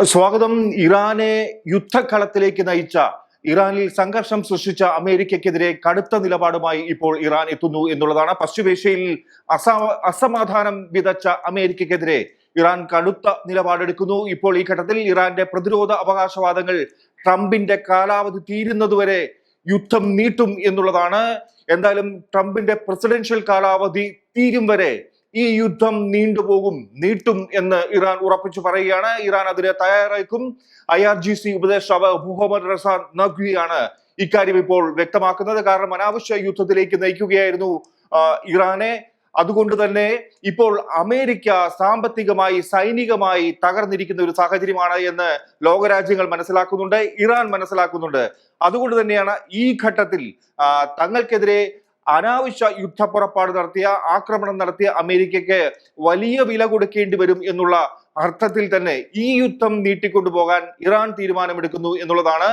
സ്വാഗതം. ഇറാനെ യുദ്ധക്കളത്തിലേക്ക് നയിച്ച, ഇറാനിൽ സംഘർഷം സൃഷ്ടിച്ച അമേരിക്കയ്ക്കെതിരെ കടുത്ത നിലപാടുമായി ഇപ്പോൾ ഇറാൻ എത്തുന്നു എന്നുള്ളതാണ്. പശ്ചിമേഷ്യയിൽ അസമാധാനം വിതച്ച അമേരിക്കയ്ക്കെതിരെ ഇറാൻ കടുത്ത നിലപാടെടുക്കുന്നു. ഇപ്പോൾ ഈ ഘട്ടത്തിൽ ഇറാന്റെ പ്രതിരോധ അവകാശവാദങ്ങൾ ട്രംപിന്റെ കാലാവധി തീരുന്നതുവരെ യുദ്ധം നീട്ടും എന്നുള്ളതാണ്. എന്തായാലും ട്രംപിന്റെ പ്രസിഡൻഷ്യൽ കാലാവധി തീരും വരെ ഈ യുദ്ധം നീട്ടും എന്ന് ഇറാൻ ഉറപ്പിച്ചു പറയുകയാണ്. ഇറാൻ അതിന് തയ്യാറായിരിക്കും. IRGC ഉപദേഷ്ടാവ് മുഹമ്മദ് റസ നഖ്വിയാണ് ഇക്കാര്യം ഇപ്പോൾ വ്യക്തമാക്കുന്നത്. കാരണം അനാവശ്യ യുദ്ധത്തിലേക്ക് നയിക്കുകയായിരുന്നു ഇറാനെ. അതുകൊണ്ട് തന്നെ ഇപ്പോൾ അമേരിക്ക സാമ്പത്തികമായി സൈനികമായി തകർന്നിരിക്കുന്ന ഒരു സാഹചര്യമാണ് എന്ന് ലോകരാജ്യങ്ങൾ മനസ്സിലാക്കുന്നുണ്ട്, ഇറാൻ മനസ്സിലാക്കുന്നുണ്ട്. അതുകൊണ്ട് തന്നെയാണ് ഈ ഘട്ടത്തിൽ തങ്ങൾക്കെതിരെ അനാവശ്യ യുദ്ധപ്പുറപ്പാട് നടത്തിയ, ആക്രമണം നടത്തിയ അമേരിക്കയ്ക്ക് വലിയ വില കൊടുക്കേണ്ടി വരും എന്നുള്ള അർത്ഥത്തിൽ തന്നെ ഈ യുദ്ധം നീട്ടിക്കൊണ്ടുപോകാൻ ഇറാൻ തീരുമാനമെടുക്കുന്നു എന്നുള്ളതാണ്.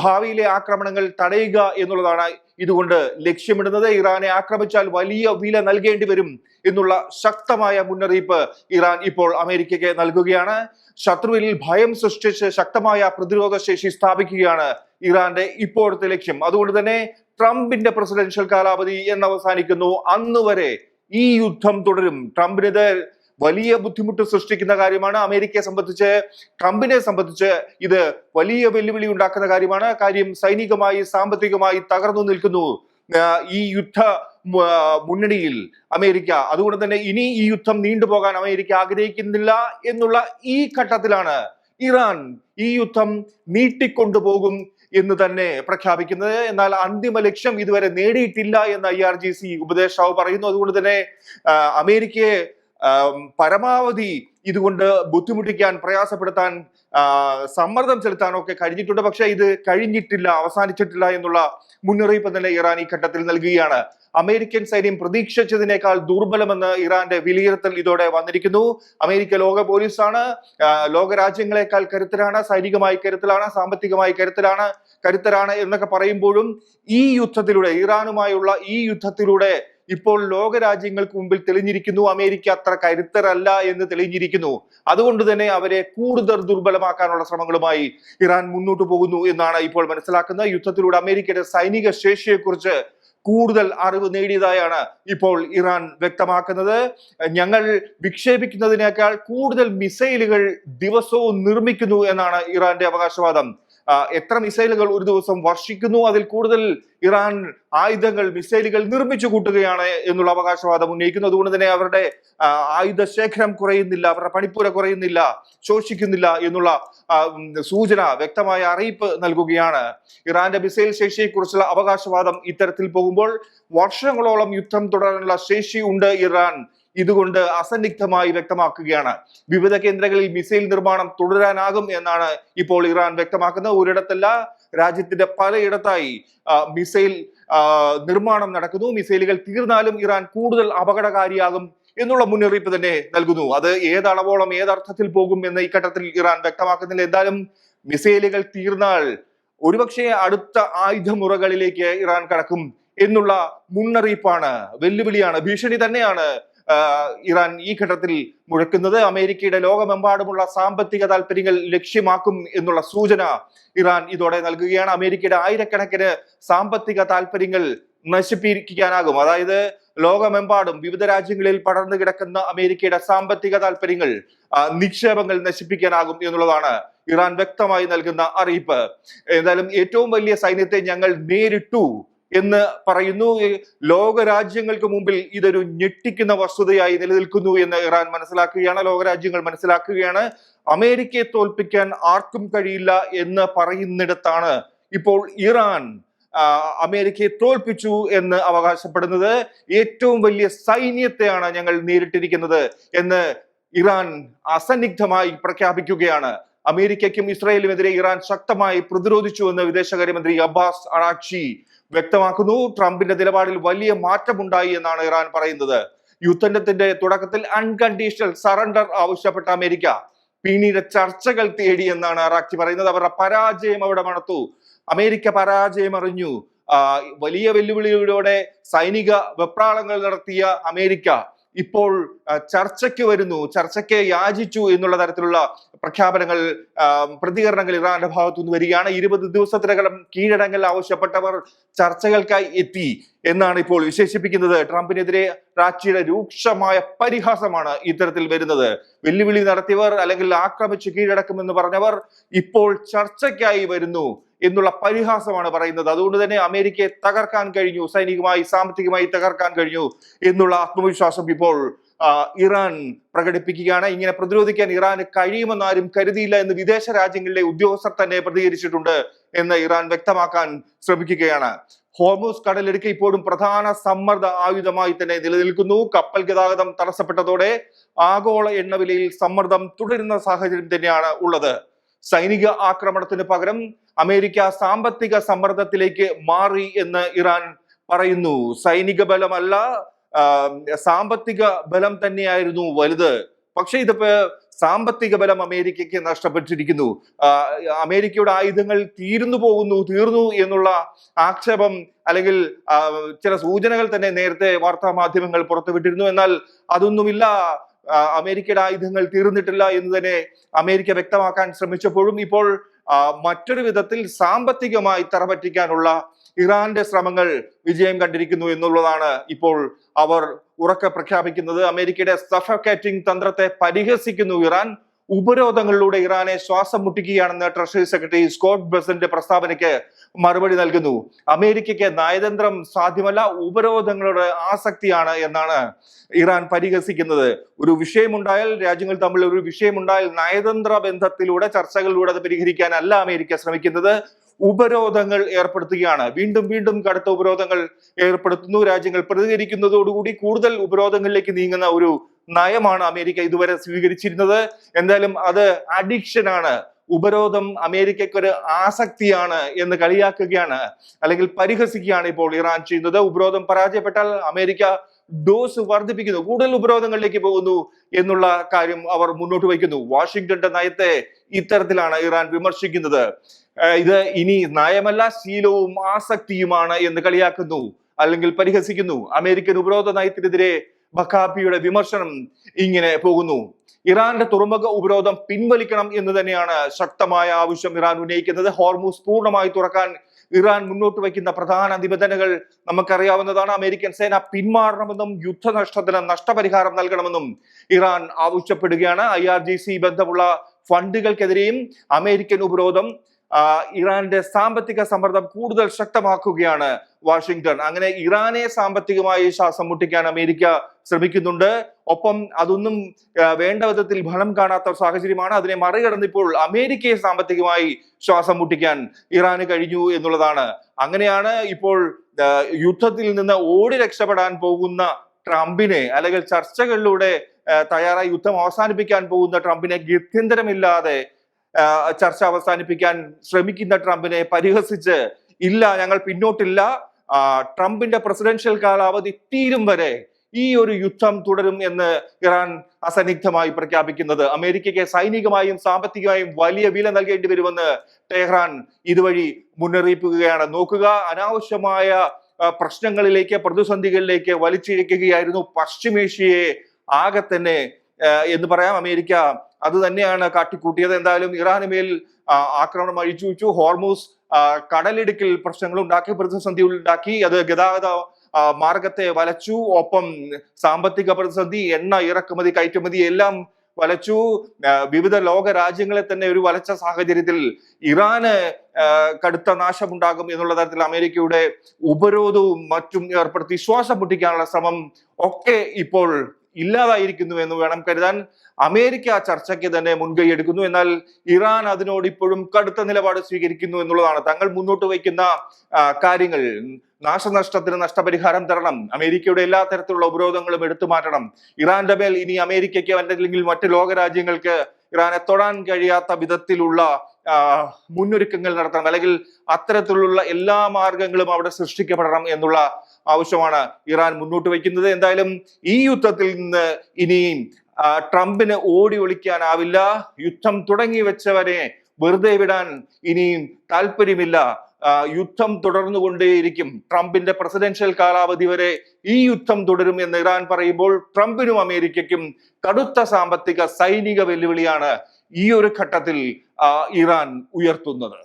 ഭാവിയിലെ ആക്രമണങ്ങൾ തടയുക എന്നുള്ളതാണ് ഇതുകൊണ്ട് ലക്ഷ്യമിടുന്നത്. ഇറാനെ ആക്രമിച്ചാൽ വലിയ വില നൽകേണ്ടി വരും എന്നുള്ള ശക്തമായ മുന്നറിയിപ്പ് ഇറാൻ ഇപ്പോൾ അമേരിക്കയ്ക്ക് നൽകുകയാണ്. ശത്രുവിൽ ഭയം സൃഷ്ടിച്ച് ശക്തമായ പ്രതിരോധ ശേഷി സ്ഥാപിക്കുകയാണ് ഇറാന്റെ ഇപ്പോഴത്തെ ലക്ഷ്യം. അതുകൊണ്ട് തന്നെ ട്രംപിന്റെ പ്രസിഡൻഷ്യൽ കാലാവധി അവസാനിക്കുന്നു അന്നുവരെ ഈ യുദ്ധം തുടരും. ട്രംപിനിത് വലിയ ബുദ്ധിമുട്ട് സൃഷ്ടിക്കുന്ന കാര്യമാണ്. അമേരിക്കയെ സംബന്ധിച്ച്, ട്രംപിനെ സംബന്ധിച്ച് ഇത് വലിയ വെല്ലുവിളി ഉണ്ടാക്കുന്ന കാര്യമാണ്. കാര്യം സൈനികമായി സാമ്പത്തികമായി തകർന്നു നിൽക്കുന്നു ഈ യുദ്ധ മുന്നണിയിൽ അമേരിക്ക. അതുകൊണ്ട് തന്നെ ഇനി ഈ യുദ്ധം നീണ്ടുപോകാൻ അമേരിക്ക ആഗ്രഹിക്കുന്നില്ല എന്നുള്ള ഈ ഘട്ടത്തിലാണ് ഇറാൻ ഈ യുദ്ധം നീട്ടിക്കൊണ്ടുപോകും എന്ന് തന്നെ പ്രഖ്യാപിക്കുന്നത്. എന്നാൽ അന്തിമ ലക്ഷ്യം ഇതുവരെ നേടിയിട്ടില്ല എന്ന് IRGC ഉപദേഷ്ടാവ് പറയുന്നു. അതുകൊണ്ട് തന്നെ അമേരിക്കയെ പരമാവധി ഇതുകൊണ്ട് ബുദ്ധിമുട്ടിക്കാൻ, പ്രയാസപ്പെടുത്താൻ, സമ്മർദ്ദം ചെലുത്താനൊക്കെ കഴിഞ്ഞിട്ടുണ്ട്. പക്ഷെ ഇത് കഴിഞ്ഞിട്ടില്ല, അവസാനിച്ചിട്ടില്ല എന്നുള്ള മുന്നറിയിപ്പ് തന്നെ ഇറാൻ ഈ ഘട്ടത്തിൽ നൽകുകയാണ്. അമേരിക്കൻ സൈന്യം പ്രതീക്ഷിച്ചതിനേക്കാൾ ദുർബലമെന്ന് ഇറാന്റെ വിലയിരുത്തൽ ഇതോടെ വന്നിരിക്കുന്നു. അമേരിക്ക ലോക പോലീസാണ്, ലോകരാജ്യങ്ങളെക്കാൾ കരുത്തരാണ്, സൈനികമായി കരുത്തലാണ്, സാമ്പത്തികമായി കരുത്തരാണ് എന്നൊക്കെ പറയുമ്പോഴും ഈ യുദ്ധത്തിലൂടെ, ഇറാനുമായുള്ള ഈ യുദ്ധത്തിലൂടെ ഇപ്പോൾ ലോകരാജ്യങ്ങൾക്ക് മുമ്പിൽ തെളിഞ്ഞിരിക്കുന്നു അമേരിക്ക അത്ര കരുത്തരല്ല എന്ന് തെളിഞ്ഞിരിക്കുന്നു. അതുകൊണ്ട് തന്നെ അവരെ കൂടുതൽ ദുർബലമാക്കാനുള്ള ശ്രമങ്ങളുമായി ഇറാൻ മുന്നോട്ട് പോകുന്നു എന്നാണ് ഇപ്പോൾ മനസ്സിലാക്കുന്നത്. യുദ്ധത്തിലൂടെ അമേരിക്കയുടെ സൈനിക ശേഷിയെക്കുറിച്ച് കൂടുതൽ അറിവ് നേടിയതായാണ് ഇപ്പോൾ ഇറാൻ വ്യക്തമാക്കുന്നത്. ഞങ്ങൾ വിക്ഷേപിക്കുന്നതിനേക്കാൾ കൂടുതൽ മിസൈലുകൾ ദിവസവും നിർമ്മിക്കുന്നു എന്നാണ് ഇറാന്റെ അവകാശവാദം. എത്ര മിസൈലുകൾ ഒരു ദിവസം വർഷിക്കുന്നു, അതിൽ കൂടുതൽ ഇറാൻ ആയുധങ്ങൾ, മിസൈലുകൾ നിർമ്മിച്ചു കൂട്ടുകയാണ് എന്നുള്ള അവകാശവാദം ഉന്നയിക്കുന്നു. അതുകൊണ്ട് തന്നെ അവരുടെ ആയുധ ശേഖരം കുറയുന്നില്ല, അവരുടെ പണിപ്പുര കുറയുന്നില്ല, ശോഷിക്കുന്നില്ല എന്നുള്ള സൂചന, വ്യക്തമായ അറിയിപ്പ് നൽകുകയാണ്. ഇറാന്റെ മിസൈൽ ശേഷിയെക്കുറിച്ചുള്ള അവകാശവാദം ഇത്തരത്തിൽ പോകുമ്പോൾ വർഷങ്ങളോളം യുദ്ധം തുടരാനുള്ള ശേഷി ഉണ്ട് ഇറാൻ ഇതുകൊണ്ട് അസന്നിഗ്ധമായി വ്യക്തമാക്കുകയാണ്. വിവിധ കേന്ദ്രങ്ങളിൽ മിസൈൽ നിർമ്മാണം തുടരാനാകും എന്നാണ് ഇപ്പോൾ ഇറാൻ വ്യക്തമാക്കുന്നത്. ഒരിടത്തല്ല, രാജ്യത്തിന്റെ പലയിടത്തായി മിസൈൽ നിർമ്മാണം നടക്കുന്നു. മിസൈലുകൾ തീർന്നാലും ഇറാൻ കൂടുതൽ അപകടകാരിയാകും എന്നുള്ള മുന്നറിയിപ്പ് തന്നെ നൽകുന്നു. അത് ഏതളവോളം, ഏതർത്ഥത്തിൽ പോകും എന്ന് ഈ ഘട്ടത്തിൽ ഇറാൻ വ്യക്തമാക്കുന്നില്ല. എന്തായാലും മിസൈലുകൾ തീർന്നാൽ ഒരുപക്ഷെ അടുത്ത ആയുധമുറകളിലേക്ക് ഇറാൻ കടക്കും എന്നുള്ള മുന്നറിയിപ്പാണ്, വെല്ലുവിളിയാണ്, ഭീഷണി തന്നെയാണ് ഇറാൻ ഈ ഘട്ടത്തിൽ മുഴക്കുന്നത്. അമേരിക്കയുടെ ലോകമെമ്പാടുമുള്ള സാമ്പത്തിക താല്പര്യങ്ങൾ ലക്ഷ്യമാക്കും എന്നുള്ള സൂചന ഇറാൻ ഇതോടെ നൽകുകയാണ്. അമേരിക്കയുടെ ആയിരക്കണക്കിന് സാമ്പത്തിക താല്പര്യങ്ങൾ നശിപ്പിക്കാനാകും. അതായത് ലോകമെമ്പാടും വിവിധ രാജ്യങ്ങളിൽ പടർന്നു കിടക്കുന്ന അമേരിക്കയുടെ സാമ്പത്തിക താല്പര്യങ്ങൾ, നിക്ഷേപങ്ങൾ നശിപ്പിക്കാനാകും എന്നുള്ളതാണ് ഇറാൻ വ്യക്തമായി നൽകുന്ന അറിയിപ്പ്. എന്തായാലും ഏറ്റവും വലിയ സൈന്യത്തെ ഞങ്ങൾ നേരിട്ടു എന്ന് പറയുന്നു. ലോകരാജ്യങ്ങൾക്ക് മുമ്പിൽ ഇതൊരു ഞെട്ടിക്കുന്ന വസ്തുതയായി നിലനിൽക്കുന്നു എന്ന് ഇറാൻ മനസ്സിലാക്കുകയാണ്, ലോകരാജ്യങ്ങൾ മനസ്സിലാക്കുകയാണ്. അമേരിക്കയെ തോൽപ്പിക്കാൻ ആർക്കും കഴിയില്ല എന്ന് പറയുന്നിടത്താണ് ഇപ്പോൾ ഇറാൻ അമേരിക്കയെ തോൽപ്പിച്ചു എന്ന് അവകാശപ്പെടുന്നത്. ഏറ്റവും വലിയ സൈന്യത്തെയാണ് ഞങ്ങൾ നേരിട്ടിരിക്കുന്നത് എന്ന് ഇറാൻ അസന്നിഗ്ധമായി പ്രഖ്യാപിക്കുകയാണ്. അമേരിക്കയ്ക്കും ഇസ്രായേലിനുമെതിരെ ഇറാൻ ശക്തമായി പ്രതിരോധിച്ചുവെന്ന് വിദേശകാര്യമന്ത്രി അബ്ബാസ് അറാഖ്ചി വ്യക്തമാക്കുന്നു. ട്രംപിന്റെ നിലപാടിൽ വലിയ മാറ്റമുണ്ടായി എന്നാണ് ഇറാൻ പറയുന്നത്. യുദ്ധത്തിന്റെ തുടക്കത്തിൽ അൺകണ്ടീഷണൽ സറണ്ടർ ആവശ്യപ്പെട്ട അമേരിക്ക പിന്നീട് ചർച്ചകൾ തേടി എന്നാണ് അറാഖ്ചി പറയുന്നത്. അവരുടെ പരാജയം അവിടെ മണത്തു. അമേരിക്ക പരാജയം അറിഞ്ഞു. വലിയ വെല്ലുവിളിയിലൂടെ സൈനിക വെപ്രാളങ്ങൾ നടത്തിയ അമേരിക്ക ഇപ്പോൾ ചർച്ചയ്ക്ക് വരുന്നു, ചർച്ചയ്ക്ക് യാചിച്ചു എന്നുള്ള തരത്തിലുള്ള പ്രഖ്യാപനങ്ങൾ, പ്രതികരണങ്ങൾ ഇറാന്റെ ഭാഗത്തുനിന്ന് വരികയാണ്. 20 ദിവസത്തിനകം കീഴടങ്ങൽ ആവശ്യപ്പെട്ടവർ ചർച്ചകൾക്കായി എത്തി എന്നാണ് ഇപ്പോൾ വിശേഷിപ്പിക്കുന്നത്. ട്രംപിനെതിരെ റാച്ചിയുടെ രൂക്ഷമായ പരിഹാസമാണ് ഇത്തരത്തിൽ വരുന്നത്. വെല്ലുവിളി നടത്തിയവർ അല്ലെങ്കിൽ ആക്രമിച്ച് കീഴടക്കുമെന്ന് പറഞ്ഞവർ ഇപ്പോൾ ചർച്ചയ്ക്കായി വരുന്നു എന്നുള്ള പരിഹാസമാണ് പറയുന്നത്. അതുകൊണ്ട് തന്നെ അമേരിക്കയെ തകർക്കാൻ കഴിഞ്ഞു, സൈനികമായി സാമ്പത്തികമായി തകർക്കാൻ കഴിഞ്ഞു എന്നുള്ള ആത്മവിശ്വാസം ഇപ്പോൾ ഇറാൻ പ്രകടിപ്പിക്കുകയാണ്. ഇങ്ങനെ പ്രതിരോധിക്കാൻ ഇറാന് കഴിയുമെന്ന് ആരും കരുതിയില്ല എന്ന് വിദേശ രാജ്യങ്ങളിലെ ഉദ്യോഗസ്ഥർ തന്നെ പ്രതികരിച്ചിട്ടുണ്ട് എന്ന് ഇറാൻ വ്യക്തമാക്കാൻ ശ്രമിക്കുകയാണ്. ഹോർമൂസ് കടലിടുക്ക് ഇപ്പോഴും പ്രധാന സമ്മർദ്ദ ആയുധമായി തന്നെ നിലനിൽക്കുന്നു. കപ്പൽ ഗതാഗതം തടസ്സപ്പെട്ടതോടെ ആഗോള എണ്ണവിലയിൽ സമ്മർദ്ദം തുടരുന്ന സാഹചര്യം തന്നെയാണ് ഉള്ളത്. സൈനിക ആക്രമണത്തിന് പകരം അമേരിക്ക സാമ്പത്തിക സമ്മർദ്ദത്തിലേക്ക് മാറി എന്ന് ഇറാൻ പറയുന്നു. സൈനിക ബലമല്ല, സാമ്പത്തിക ബലം തന്നെയായിരുന്നു വലുത്. പക്ഷെ ഇതിപ്പോ സാമ്പത്തിക ബലം അമേരിക്കയ്ക്ക് നഷ്ടപ്പെട്ടിരിക്കുന്നു. അമേരിക്കയുടെ ആയുധങ്ങൾ തീർന്നു എന്നുള്ള ആക്ഷേപം അല്ലെങ്കിൽ ചില സൂചനകൾ തന്നെ നേരത്തെ വാർത്താ മാധ്യമങ്ങൾ പുറത്തുവിട്ടിരുന്നു. എന്നാൽ അതൊന്നുമില്ല, അമേരിക്കയുടെ ആയുധങ്ങൾ തീർന്നിട്ടില്ല എന്ന് തന്നെ അമേരിക്ക വ്യക്തമാക്കാൻ ശ്രമിച്ചപ്പോഴും ഇപ്പോൾ മറ്റൊരു വിധത്തിൽ സാമ്പത്തികമായി തറപറ്റിക്കാനുള്ള ഇറാന്റെ ശ്രമങ്ങൾ വിജയം കണ്ടിരിക്കുന്നു എന്നുള്ളതാണ് ഇപ്പോൾ അവർ ഉറക്കെ പ്രഖ്യാപിക്കുന്നത്. അമേരിക്കയുടെ സഫക്കേറ്റിംഗ് തന്ത്രത്തെ പരിഹസിക്കുന്നു ഇറാൻ. ഉപരോധങ്ങളിലൂടെ ഇറാനെ ശ്വാസം മുട്ടിക്കുകയാണെന്ന് ട്രഷറി സെക്രട്ടറി സ്കോട്ട് ബെസന്റ് പ്രസ്താവനയ്ക്ക് മറുപടി നൽകുന്നു. അമേരിക്കയ്ക്ക് നയതന്ത്രം സാധ്യമല്ല, ഉപരോധങ്ങളുടെ ആസക്തിയാണ് എന്നാണ് ഇറാൻ പരിഹസിക്കുന്നത്. ഒരു വിഷയമുണ്ടായാൽ, രാജ്യങ്ങൾ തമ്മിൽ ഒരു വിഷയമുണ്ടായാൽ നയതന്ത്ര ബന്ധത്തിലൂടെ, ചർച്ചകളിലൂടെ അത് പരിഹരിക്കാനല്ല അമേരിക്ക ശ്രമിക്കുന്നത്, ഉപരോധങ്ങൾ ഏർപ്പെടുത്തുകയാണ്. വീണ്ടും കടുത്ത ഉപരോധങ്ങൾ ഏർപ്പെടുത്തുന്നു. രാജ്യങ്ങൾ പ്രതികരിക്കുന്നതോടുകൂടി കൂടുതൽ ഉപരോധങ്ങളിലേക്ക് നീങ്ങുന്ന ഒരു നയമാണ് അമേരിക്ക ഇതുവരെ സ്വീകരിച്ചിരുന്നത്. എന്തായാലും അത് അഡിക്ഷനാണ്. ഉപരോധം അമേരിക്കയ്ക്ക് ഒരു ആസക്തിയാണ് എന്ന് കളിയാക്കുകയാണ് അല്ലെങ്കിൽ പരിഹസിക്കുകയാണ് ഇപ്പോൾ ഇറാൻ ചെയ്യുന്നത്. ഉപരോധം പരാജയപ്പെട്ടാൽ അമേരിക്ക ഡോസ് വർദ്ധിപ്പിക്കുന്നു, കൂടുതൽ ഉപരോധങ്ങളിലേക്ക് പോകുന്നു എന്നുള്ള കാര്യം അവർ മുന്നോട്ട് വയ്ക്കുന്നു. വാഷിംഗ്ടന്റെ നയത്തെ ഇത്തരത്തിലാണ് ഇറാൻ വിമർശിക്കുന്നത്. ഇത് ഇനി നയമല്ല, ശീലവും ആസക്തിയുമാണ് എന്ന് കളിയാക്കുന്നു അല്ലെങ്കിൽ പരിഹസിക്കുന്നു. അമേരിക്കൻ ഉപരോധ നയത്തിനെതിരെ ബക്കാപ്പിയുടെ വിമർശനം ഇങ്ങനെ പോകുന്നു. ഇറാന്റെ തുറമുഖ ഉപരോധം പിൻവലിക്കണം എന്ന് തന്നെയാണ് ശക്തമായ ആവശ്യം ഇറാൻ ഉന്നയിക്കുന്നത്. ഹോർമൂസ് പൂർണ്ണമായി തുറക്കാൻ ഇറാൻ മുന്നോട്ട് വയ്ക്കുന്ന പ്രധാന നിബന്ധനകൾ നമുക്കറിയാവുന്നതാണ്. അമേരിക്കൻ സേന പിന്മാറണമെന്നും യുദ്ധനഷ്ടത്തിന് നഷ്ടപരിഹാരം നൽകണമെന്നും ഇറാൻ ആവശ്യപ്പെടുകയാണ്. IRGC ബന്ധമുള്ള ഫണ്ടുകൾക്കെതിരെയും അമേരിക്കൻ ഉപരോധം ഇറാന്റെ സാമ്പത്തിക സമ്മർദ്ദം കൂടുതൽ ശക്തമാക്കുകയാണ് വാഷിംഗ്ടൺ. അങ്ങനെ ഇറാനെ സാമ്പത്തികമായി ശ്വാസം മുട്ടിക്കാൻ അമേരിക്ക ശ്രമിക്കുന്നുണ്ട്. ഒപ്പം അതൊന്നും വേണ്ട വിധത്തിൽ ഫലം കാണാത്ത സാഹചര്യമാണ്. അതിനെ മറികടന്നിപ്പോൾ അമേരിക്കയെ സാമ്പത്തികമായി ശ്വാസം മുട്ടിക്കാൻ ഇറാന് കഴിഞ്ഞു എന്നുള്ളതാണ്. അങ്ങനെയാണ് ഇപ്പോൾ യുദ്ധത്തിൽ നിന്ന് ഓടി രക്ഷപ്പെടാൻ പോകുന്ന ട്രംപിനെ, അല്ലെങ്കിൽ ചർച്ചകളിലൂടെ തയ്യാറായി യുദ്ധം അവസാനിപ്പിക്കാൻ പോകുന്ന ട്രംപിനെ ഗത്യന്തരമില്ലാതെ ചർച്ച അവസാനിപ്പിക്കാൻ ശ്രമിക്കുന്ന ട്രംപിനെ പരിഹസിച്ച്, ഇല്ല ഞങ്ങൾ പിന്നോട്ടില്ല, ട്രംപിന്റെ പ്രസിഡൻഷ്യൽ കാലാവധി തീരും വരെ ഈ ഒരു യുദ്ധം തുടരും എന്ന് ഇറാൻ അസന്നിഗ്ധമായി പ്രഖ്യാപിക്കുന്നത്. അമേരിക്കയ്ക്ക് സൈനികമായും സാമ്പത്തികമായും വലിയ വില നൽകേണ്ടി വരുമെന്ന് ടെഹ്റാൻ ഇതുവഴി മുന്നറിയിപ്പുകയാണ്. നോക്കുക, അനാവശ്യമായ പ്രശ്നങ്ങളിലേക്ക്, പ്രതിസന്ധികളിലേക്ക് വലിച്ചിഴക്കുകയായിരുന്നു പശ്ചിമേഷ്യയെ ആകെ തന്നെ എന്ന് പറയാം. അമേരിക്ക അത് തന്നെയാണ് കാട്ടിക്കൂട്ടിയത്. എന്തായാലും ഇറാന് മേൽ ആക്രമണം അഴിച്ചുവെച്ചു. ഹോർമൂസ് കടലിടുക്കിൽ പ്രശ്നങ്ങൾ ഉണ്ടാക്കി, പ്രതിസന്ധി ഉണ്ടാക്കി. അത് ഗതാഗത മാർഗത്തെ വലച്ചു. ഒപ്പം സാമ്പത്തിക പ്രതിസന്ധി, എണ്ണ ഇറക്കുമതി കയറ്റുമതി എല്ലാം വലച്ചു. വിവിധ ലോക രാജ്യങ്ങളെ തന്നെ ഒരു വലച്ച സാഹചര്യത്തിൽ ഇറാന് കടുത്ത നാശമുണ്ടാകും എന്നുള്ള തരത്തിൽ അമേരിക്കയുടെ ഉപരോധവും മറ്റും ഏർപ്പെടുത്തി ശ്വാസം മുട്ടിക്കാനുള്ള ശ്രമം ഒക്കെ ഇപ്പോൾ ഇല്ലാതായിരിക്കുന്നു എന്ന് വേണം കരുതാൻ. അമേരിക്ക ചർച്ചയ്ക്ക് തന്നെ മുൻകൈ എടുക്കുന്നു. എന്നാൽ ഇറാൻ അതിനോട് ഇപ്പോഴും കടുത്ത നിലപാട് സ്വീകരിക്കുന്നു എന്നുള്ളതാണ്. തങ്ങൾ മുന്നോട്ട് വയ്ക്കുന്ന കാര്യങ്ങൾ, നാശനഷ്ടത്തിന് നഷ്ടപരിഹാരം തരണം, അമേരിക്കയുടെ എല്ലാ തരത്തിലുള്ള ഉപരോധങ്ങളും എടുത്തു മാറ്റണം, ഇറാന്റെ മേൽ ഇനി അമേരിക്കയ്ക്ക് അല്ലെങ്കിൽ മറ്റ് ലോകരാജ്യങ്ങൾക്ക് ഇറാനെ തൊടാൻ കഴിയാത്ത വിധത്തിലുള്ള മുന്നൊരുക്കങ്ങൾ നടത്തണം, അല്ലെങ്കിൽ അത്തരത്തിലുള്ള എല്ലാ മാർഗങ്ങളും അവിടെ സൃഷ്ടിക്കപ്പെടണം എന്നുള്ള ആവശ്യമാണ് ഇറാൻ മുന്നോട്ട് വയ്ക്കുന്നത്. എന്തായാലും ഈ യുദ്ധത്തിൽ നിന്ന് ഇനിയും ട്രംപിന് ഓടി ഒളിക്കാനാവില്ല. യുദ്ധം തുടങ്ങി വെച്ചവരെ വെറുതെ വിടാൻ ഇനിയും താല്പര്യമില്ല. യുദ്ധം തുടർന്നുകൊണ്ടേയിരിക്കും, ട്രംപിന്റെ പ്രസിഡൻഷ്യൽ കാലാവധി വരെ ഈ യുദ്ധം തുടരും എന്ന് ഇറാൻ പറയുമ്പോൾ ട്രംപിനും അമേരിക്കയ്ക്കും കടുത്ത സാമ്പത്തിക സൈനിക വെല്ലുവിളിയാണ് ഈ ഒരു ഘട്ടത്തിൽ ഇറാൻ ഉയർത്തുന്നത്.